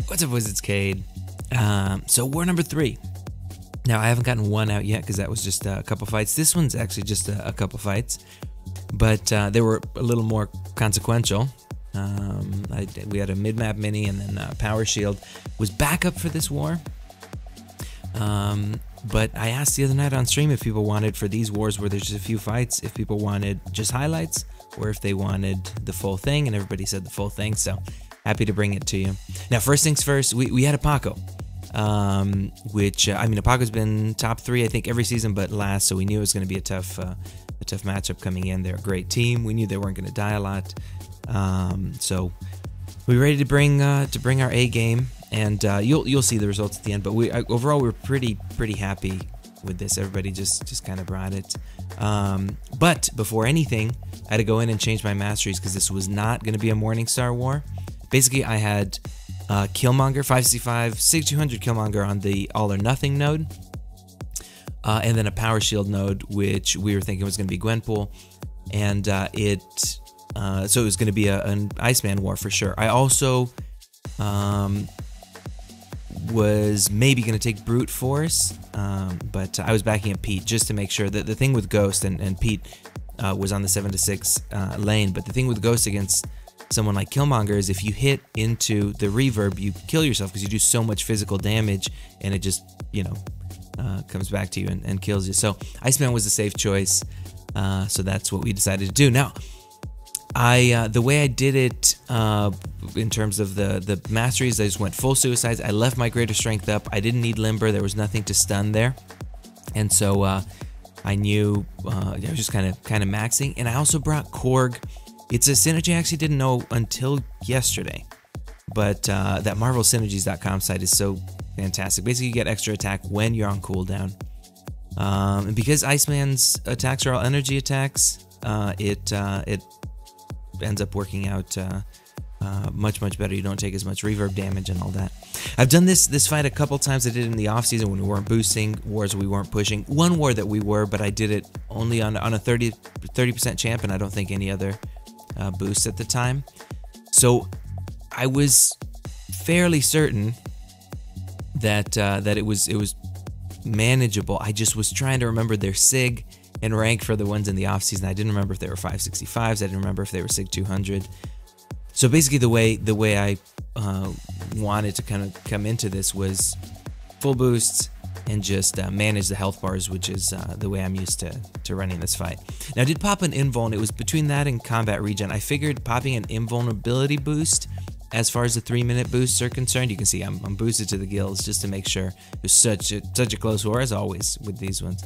What's up, boys? It's Cade. So war number 3. Now, I haven't gotten one out yet because that was just a couple fights. This one's actually just a couple fights, but they were a little more consequential. We had a mid-map mini, and then Power Shield was back up for this war. But I asked the other night on stream if people wanted, for these wars where there's just a few fights, if people wanted just highlights or if they wanted the full thing, and everybody said the full thing, so happy to bring it to you. Now, first things first, we had Apoco, which, I mean, Apoco's been top 3, I think, every season but last, so we knew it was going to be a tough matchup coming in. They're a great team. We knew they weren't going to die a lot, so we were ready to bring our A game, and you'll see the results at the end. But overall we're pretty happy with this. Everybody just kind of brought it. But before anything, I had to go in and change my masteries because this was not going to be a Morningstar war. Basically, I had Killmonger 565, 6200 Killmonger on the All or Nothing node, and then a Power Shield node, which we were thinking was going to be Gwenpool, and so it was going to be an Iceman war for sure. I also was maybe going to take Brute Force, but I was backing up Pete just to make sure that the thing with Ghost, and Pete was on the 7-6 lane, but the thing with Ghost against someone like Killmonger is if you hit into the reverb, you kill yourself because you do so much physical damage, and it just, you know, comes back to you and kills you. So Iceman was the safe choice, so that's what we decided to do. Now, the way I did it in terms of the masteries, I just went full suicides. I left my greater strength up. I didn't need limber. There was nothing to stun there, and so I knew I was just kind of maxing. And I also brought Korg. It's a synergy I actually didn't know until yesterday, but that MarvelSynergies.com site is so fantastic. Basically, you get extra attack when you're on cooldown, and because Iceman's attacks are all energy attacks, it ends up working out much better. You don't take as much reverb damage and all that. I've done this fight a couple times. I did it in the off season when we weren't boosting, wars we weren't pushing. One war that we were, but I did it only on a 30% champ, and I don't think any other boosts at the time. So I was fairly certain that it was manageable. I just was trying to remember their sig and rank for the ones in the off season. I didn't remember if they were 565s. I didn't remember if they were sig 200. So basically, the way I wanted to kind of come into this was full boosts and just manage the health bars, which is the way I'm used to running this fight. Now, I did pop an invuln. It was between that and combat regen. I figured popping an invulnerability boost, as far as the 3-minute boosts are concerned, you can see I'm boosted to the gills just to make sure. It was such a close war, as always with these ones.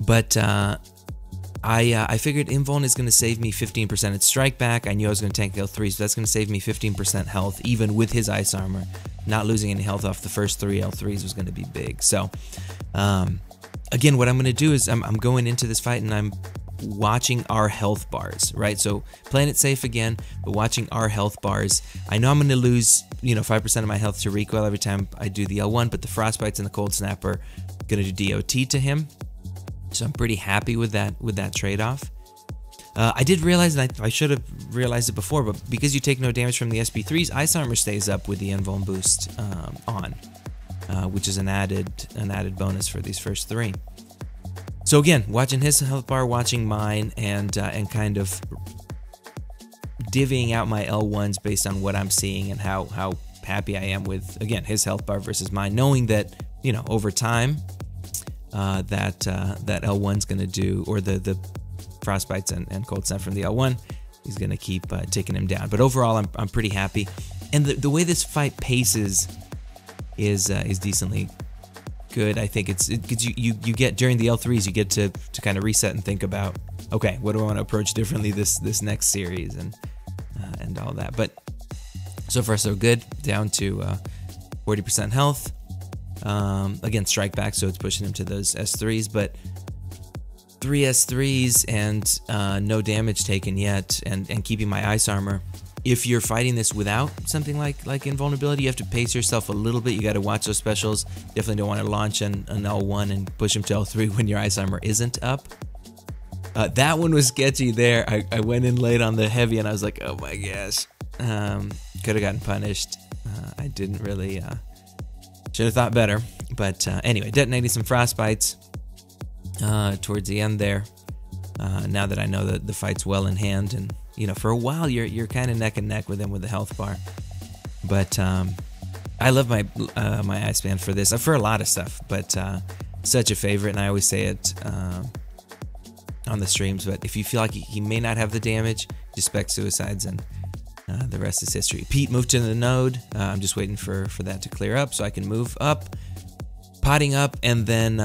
But I figured invuln is going to save me 15%. It's strike back. I knew I was going to tank L3, so that's going to save me 15% health, even with his ice armor. Not losing any health off the first 3 L3s was going to be big. So, again, what I'm going to do is I'm going into this fight and I'm watching our health bars, right? So playing it safe again, but watching our health bars. I know I'm going to lose, 5% of my health to recoil every time I do the L1, but the frostbites and the cold snap are going to do DOT to him. So I'm pretty happy with that trade-off. I did realize, and I should have realized it before, but because you take no damage from the SP3s, Ice Armor stays up with the invuln boost on, which is an added bonus for these first 3. So again, watching his health bar, watching mine, and kind of divvying out my L1s based on what I'm seeing and how happy I am with, again, his health bar versus mine, knowing that, over time, that L1's going to do, or the frostbites and cold snap from the L1, he's going to keep taking him down. But overall, I'm pretty happy, and the way this fight paces is decently good. I think it's you get, during the L3s, you get to kind of reset and think about, okay, what do I want to approach differently this next series and all that. But so far so good. Down to 40% health. Again, strike back, so it's pushing him to those S3s, but 3 S3s and no damage taken yet, and keeping my ice armor. If you're fighting this without something like invulnerability, you have to pace yourself a little bit. You got to watch those specials. Definitely don't want to launch an L1 and push him to L3 when your ice armor isn't up. That one was sketchy there. I went in late on the heavy and I was like, oh my gosh. Could have gotten punished. I didn't really, should have thought better. But anyway, detonating some frostbites towards the end there. Now that I know that the fight's well in hand, and you know, for a while you're kind of neck and neck with him with the health bar. But I love my my Iceman for this, for a lot of stuff. But such a favorite, and I always say it on the streams. But if you feel like he may not have the damage, just spec suicides, and the rest is history. Pete moved to the node. I'm just waiting for that to clear up so I can move up. Potting up, and then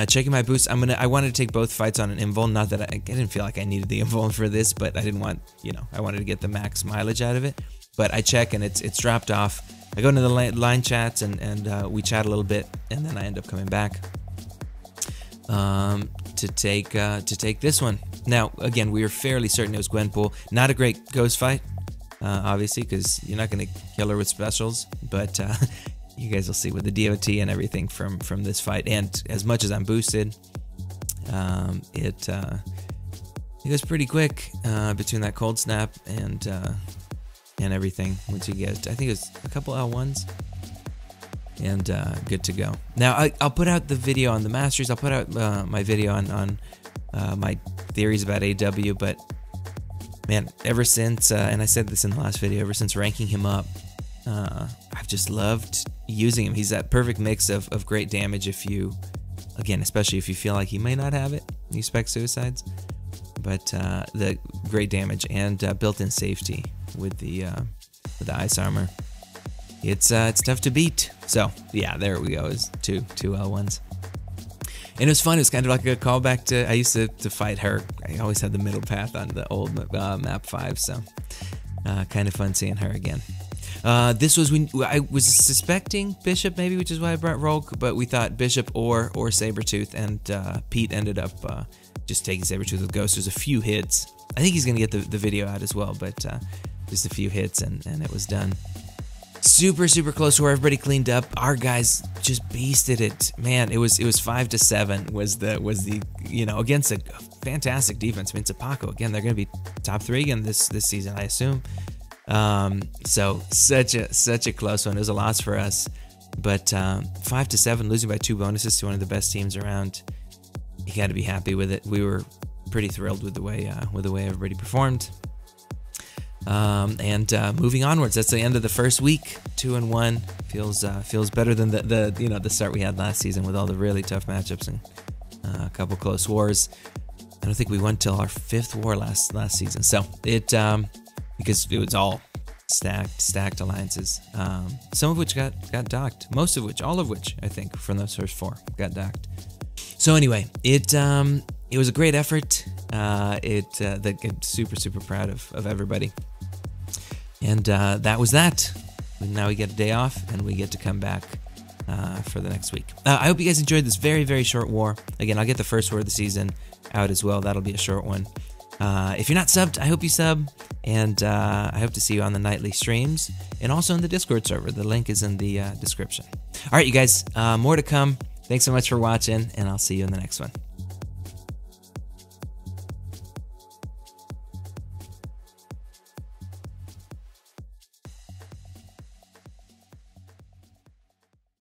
checking my boost. I wanted to take both fights on an invuln. Not that I didn't feel like I needed the invuln for this, but I didn't want, you know, I wanted to get the max mileage out of it. But I check, and it's dropped off. I go into the line chats, and we chat a little bit, and then I end up coming back to take this one. Now, again, we were fairly certain it was Gwenpool. Not a great ghost fight, obviously, because you're not going to kill her with specials, but you guys will see with the DOT and everything from this fight. And as much as I'm boosted, it goes pretty quick between that cold snap and everything. Once you get, I think it was a couple L1s, and good to go. Now I'll put out the video on the Masters. I'll put out my video on my theories about AW. But man, ever since and I said this in the last video, ever since ranking him up, I've just loved using him. He's that perfect mix of great damage if you, again, especially if you feel like he may not have it, you spec suicides, but the great damage and built-in safety with the ice armor. It's tough to beat. So yeah, there we go. It's two L1s. And it was fun. It was kind of like a callback to, I used to fight her. I always had the middle path on the old map 5, so kind of fun seeing her again. This was when I was suspecting Bishop maybe, which is why I brought Rogue, but we thought Bishop or Sabretooth, and Pete ended up just taking Sabretooth with Ghost. There's a few hits. I think he's going to get the video out as well, but just a few hits, and it was done. Super close to where everybody cleaned up. Our guys just beasted it. Man, it was 5-7 was the you know, against a fantastic defense. I mean, it's Apoco. Again, they're going to be top 3 again this season, I assume. So such a close one. It was a loss for us, but 5-7, losing by 2 bonuses to one of the best teams around. You got to be happy with it. We were pretty thrilled with the way everybody performed. And moving onwards, that's the end of the first week. 2-1 feels better than the start we had last season with all the really tough matchups and a couple close wars. I don't think we won till our 5th war last season. So it because it was all stacked alliances, some of which got docked, most of which, all of which, I think, from those first 4 got docked. So anyway, it was a great effort. I'm super proud of everybody. And that was that. And now we get a day off, and we get to come back for the next week. I hope you guys enjoyed this very short war. Again, I'll get the first war of the season out as well. That'll be a short one. If you're not subbed, I hope you sub, and I hope to see you on the nightly streams and also in the Discord server. The link is in the description. All right, you guys, more to come. Thanks so much for watching, and I'll see you in the next one.